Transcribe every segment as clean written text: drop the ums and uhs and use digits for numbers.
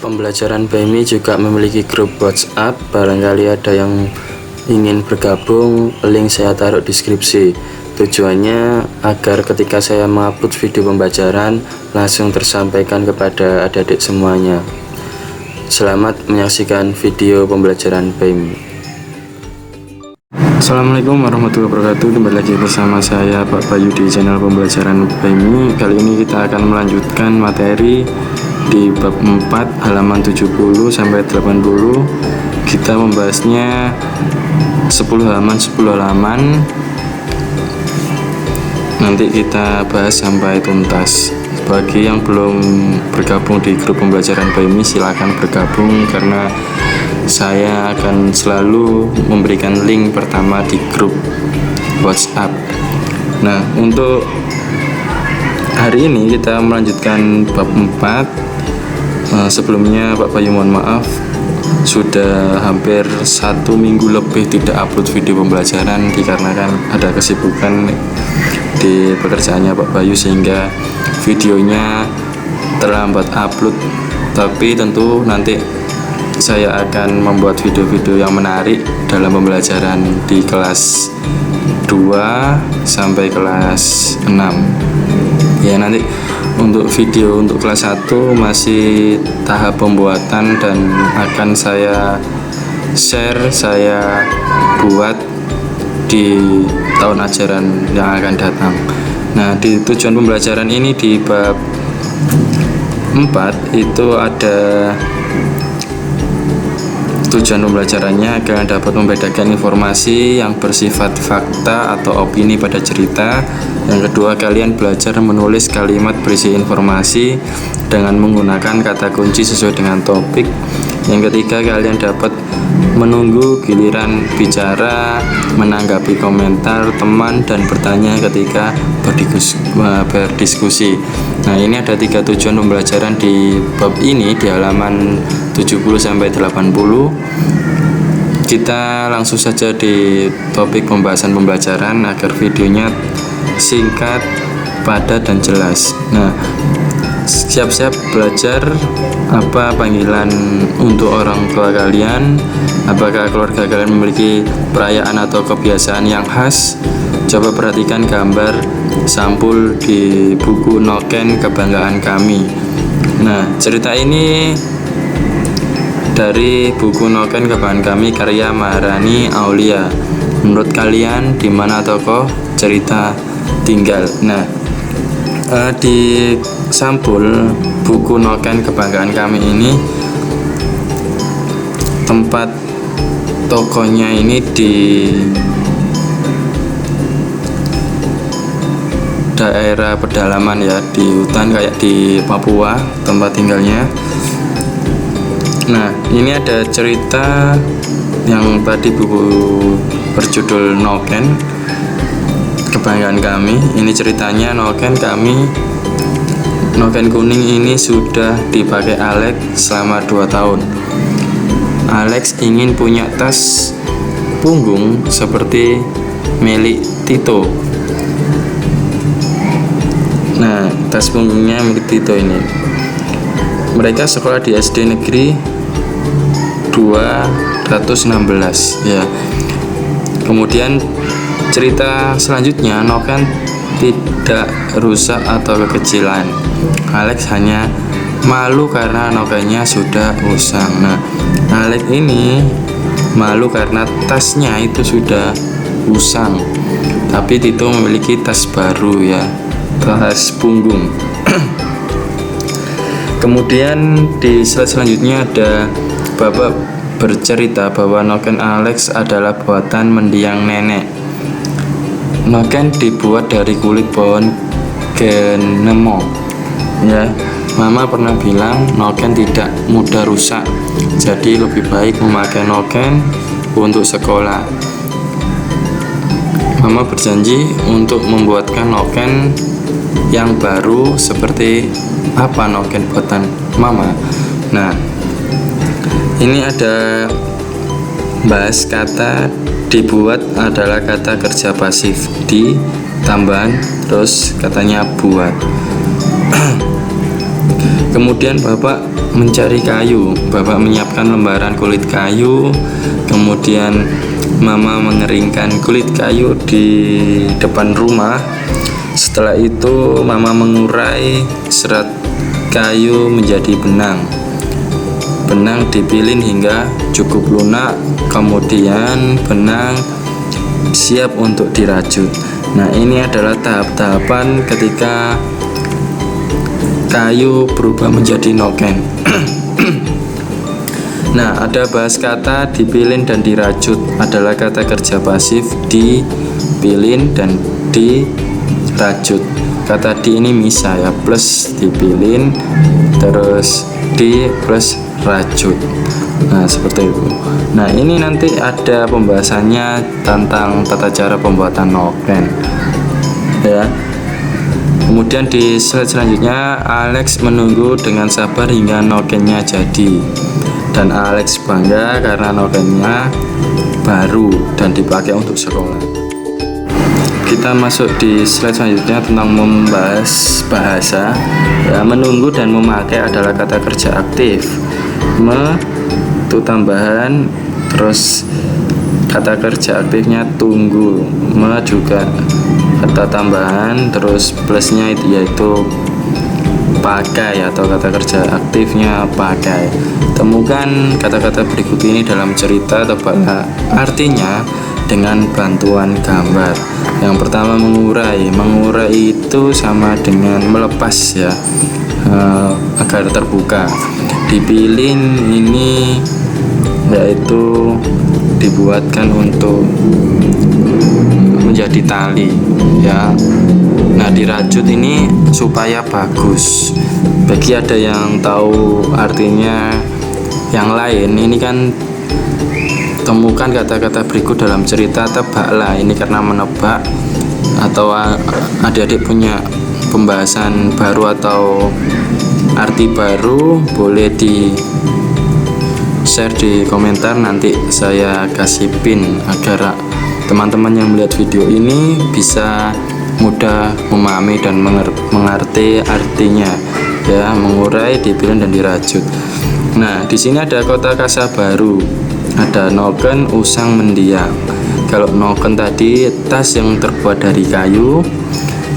Pembelajaran PMI juga memiliki grup WhatsApp. Barangkali ada yang ingin bergabung, link saya taruh di deskripsi. Tujuannya agar ketika saya mengupload video pembelajaran langsung tersampaikan kepada adik-adik semuanya. Selamat menyaksikan video pembelajaran PMI. Assalamualaikum warahmatullahi wabarakatuh. Kembali lagi bersama saya Pak Bayu di channel pembelajaran PMI. Kali ini kita akan melanjutkan materi di bab 4 halaman 70 sampai 80. Kita membahasnya 10 halaman. Nanti kita bahas sampai tuntas. Bagi yang belum bergabung di grup pembelajaran PMI, silakan bergabung karena saya akan selalu memberikan link pertama di grup WhatsApp. Nah, untuk hari ini kita melanjutkan bab 4. Sebelumnya Pak Bayu mohon maaf, sudah hampir 1 minggu lebih tidak upload video pembelajaran dikarenakan ada kesibukan di pekerjaannya Pak Bayu sehingga videonya terlambat upload. Tapi tentu nanti saya akan membuat video-video yang menarik dalam pembelajaran di kelas 2 sampai kelas 6 ya. Nanti untuk video untuk kelas 1 masih tahap pembuatan dan akan saya share, saya buat di tahun ajaran yang akan datang. Nah, di tujuan pembelajaran ini di bab 4 itu ada tujuan pembelajarannya agar dapat membedakan informasi yang bersifat fakta atau opini pada cerita. Yang kedua, kalian belajar menulis kalimat berisi informasi dengan menggunakan kata kunci sesuai dengan topik. Yang ketiga, kalian dapat menunggu giliran bicara, menanggapi komentar teman, dan bertanya ketika berdiskusi. Nah, ini ada 3 tujuan pembelajaran di bab ini di halaman 70 sampai 80. Kita langsung saja di topik pembahasan pembelajaran agar videonya singkat, padat, dan jelas. Nah, siap-siap belajar. Apa panggilan untuk orang tua kalian? Apakah keluarga kalian memiliki perayaan atau kebiasaan yang khas? Coba perhatikan gambar sampul di buku Noken Kebanggaan Kami. Nah, cerita ini dari buku Noken Kebanggaan Kami karya Maharani Aulia. Menurut kalian di mana tokoh cerita tinggal? Nah, di sampul buku Noken Kebanggaan Kami ini tempat tokohnya ini di daerah pedalaman ya, di hutan kayak di Papua tempat tinggalnya. Nah, ini ada cerita yang tadi buku berjudul Noken Kebanggaan Kami. Ini ceritanya Noken kuning ini sudah dipakai Alex selama 2 tahun. Alex ingin punya tas punggung seperti milik Tito. Nah, tas punggungnya milik Tito ini. Mereka sekolah di SD Negeri 216 ya. Kemudian cerita selanjutnya, Noken tidak rusak atau kekecilan. Alex hanya malu karena Nokennya sudah usang. Nah, Alex ini malu karena tasnya itu sudah usang. Tapi Tito memiliki tas baru ya, tas punggung. Kemudian di slide selanjutnya ada bapak bercerita bahwa Noken Alex adalah buatan mendiang nenek. Noken dibuat dari kulit pohon genemo ya. Mama pernah bilang Noken tidak mudah rusak, jadi lebih baik memakai Noken untuk sekolah. Mama berjanji untuk membuatkan Noken yang baru. Seperti apa Noken buatan Mama? Nah, ini ada bahas kata dibuat adalah kata kerja pasif, di tambahan terus katanya buat. Kemudian Bapak mencari kayu. Bapak menyiapkan lembaran kulit kayu, kemudian Mama mengeringkan kulit kayu di depan rumah. Setelah itu Mama mengurai serat kayu menjadi benang. Benang dipilin hingga cukup lunak, kemudian benang siap untuk dirajut. Nah, ini adalah tahap-tahapan ketika kayu berubah menjadi noken. Nah, ada bahas kata dipilin dan dirajut adalah kata kerja pasif dipilin dan dirajut. Kata di ini misa ya, plus dipilin terus di plus rajut. Nah, seperti itu. Nah, ini nanti ada pembahasannya tentang tata cara pembuatan noken ya. Kemudian di slide selanjutnya, Alex menunggu dengan sabar hingga nokennya jadi, dan Alex bangga karena nokennya baru dan dipakai untuk sekolah. Kita masuk di slide selanjutnya tentang membahas bahasa ya. Menunggu dan memakai adalah kata kerja aktif. Itu tambahan, terus kata kerja aktifnya tunggu. Juga kata tambahan, terus plusnya itu yaitu pakai atau kata kerja aktifnya pakai. Temukan kata-kata berikut ini dalam cerita tebak artinya dengan bantuan gambar. Yang pertama, mengurai. Mengurai itu sama dengan melepas ya, agar terbuka. Dipilin ini yaitu dibuatkan untuk menjadi tali ya. Nah, dirajut ini supaya bagus. Bagi ada yang tahu artinya yang lain, ini kan temukan kata-kata berikut dalam cerita, tebaklah. Ini karena menebak, atau adik-adik punya pembahasan baru atau arti baru, boleh di share di komentar, nanti saya kasih pin agar teman-teman yang melihat video ini bisa mudah memahami dan mengerti artinya ya. Mengurai, dipilin dan dirajut. Nah, di sini ada kosakata baru, ada noken, usang, mendiang. Kalau noken tadi tas yang terbuat dari kayu,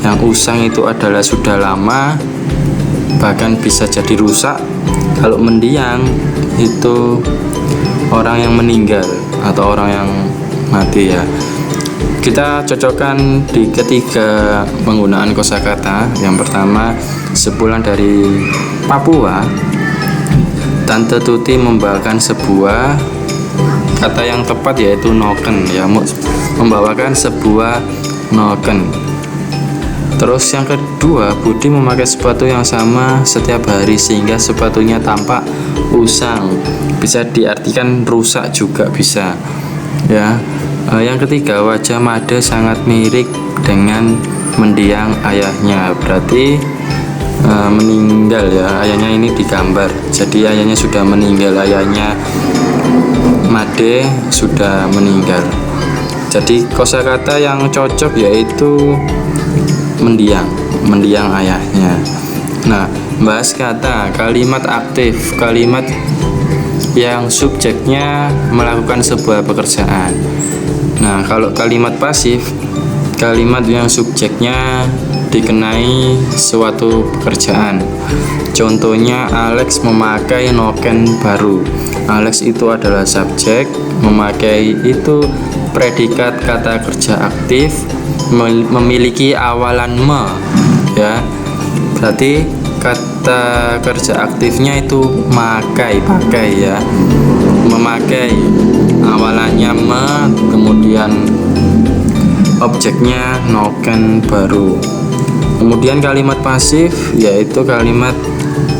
yang usang itu adalah sudah lama bahkan bisa jadi rusak. Kalau mendiang itu orang yang meninggal atau orang yang mati ya. Kita cocokkan di ketiga penggunaan kosakata. Yang pertama, sepulang dari Papua, Tante Tuti membawakan sebuah kata yang tepat yaitu noken ya, membawakan sebuah noken. Terus yang kedua, Budi memakai sepatu yang sama setiap hari sehingga sepatunya tampak usang. Bisa diartikan rusak juga bisa ya. Yang ketiga, wajah Made sangat mirip dengan mendiang ayahnya. Berarti meninggal ya, ayahnya ini digambar. Jadi ayahnya sudah meninggal, ayahnya Made sudah meninggal. Jadi kosakata yang cocok yaitu mendiang ayahnya. Nah, bahas kata kalimat aktif, kalimat yang subjeknya melakukan sebuah pekerjaan. Nah, kalau kalimat pasif, kalimat yang subjeknya dikenai suatu pekerjaan. Contohnya, Alex memakai noken baru. Alex itu adalah subjek, memakai itu predikat kata kerja aktif, memiliki awalan me ya. Berarti kata kerja aktifnya itu pakai ya, memakai, awalannya me, kemudian objeknya noken baru. Kemudian kalimat pasif yaitu kalimat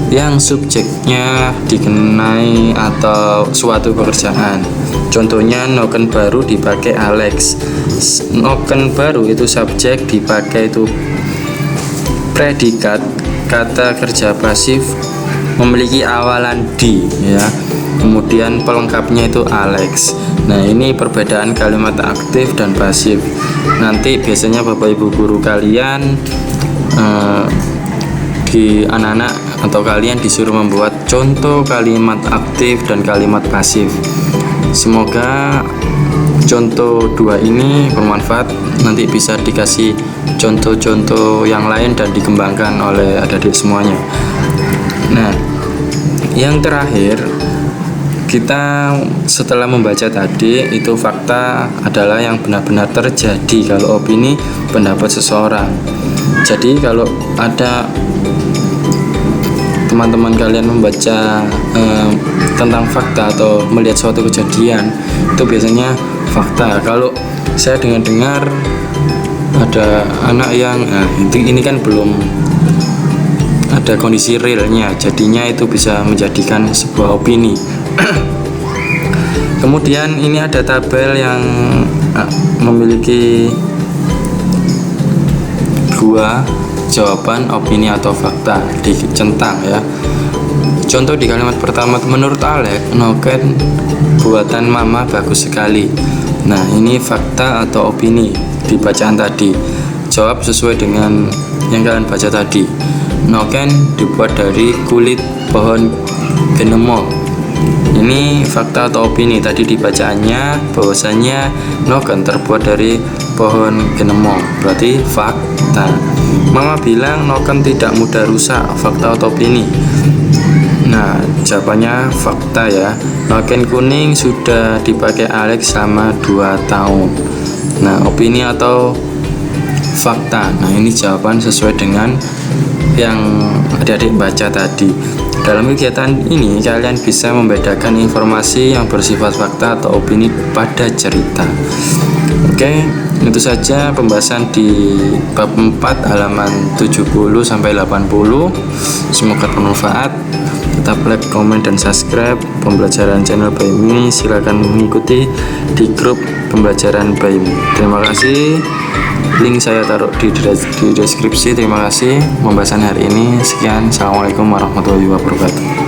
yang subjeknya dikenai atau suatu pekerjaan. Contohnya, noken baru dipakai Alex. Noken baru itu subjek, dipakai itu predikat kata kerja pasif, memiliki awalan di ya. Kemudian pelengkapnya itu Alex. Nah, ini perbedaan kalimat aktif dan pasif. Nanti biasanya Bapak Ibu guru kalian di anak-anak atau kalian disuruh membuat contoh kalimat aktif dan kalimat pasif. Semoga contoh 2 ini bermanfaat, nanti bisa dikasih contoh-contoh yang lain dan dikembangkan oleh adik-adik semuanya. Nah, yang terakhir, kita setelah membaca tadi, itu fakta adalah yang benar-benar terjadi. Kalau opini, pendapat seseorang. Jadi kalau ada teman-teman kalian membaca tentang fakta atau melihat suatu kejadian, itu biasanya fakta. Kalau saya dengar ada anak yang ini kan belum ada kondisi realnya, jadinya itu bisa menjadikan sebuah opini. Kemudian ini ada tabel yang memiliki 2 jawaban opini atau fakta dicentang ya. Contoh di kalimat pertama, menurut Alek, noken buatan mama bagus sekali. Nah, ini fakta atau opini di bacaan tadi. Jawab sesuai dengan yang kalian baca tadi. Noken dibuat dari kulit pohon genemo. Ini fakta atau opini. Tadi di bacaannya bahwasanya noken terbuat dari pohon genemo, berarti fakta. Mama bilang noken tidak mudah rusak, fakta atau opini? Nah, jawabannya fakta ya. Noken kuning sudah dipakai Alex selama 2 tahun. Nah, opini atau fakta? Nah, ini jawaban sesuai dengan yang adik-adik baca tadi. Dalam kegiatan ini, kalian bisa membedakan informasi yang bersifat fakta atau opini pada cerita. Oke, itu saja pembahasan di bab 4 halaman 70 sampai 80. Semoga bermanfaat. Tetap like, komen, dan subscribe pembelajaran channel Baimi. Silakan mengikuti di grup pembelajaran Baimi. Terima kasih. Link saya taruh di deskripsi. Terima kasih pembahasan hari ini. Sekian. Assalamualaikum warahmatullahi wabarakatuh.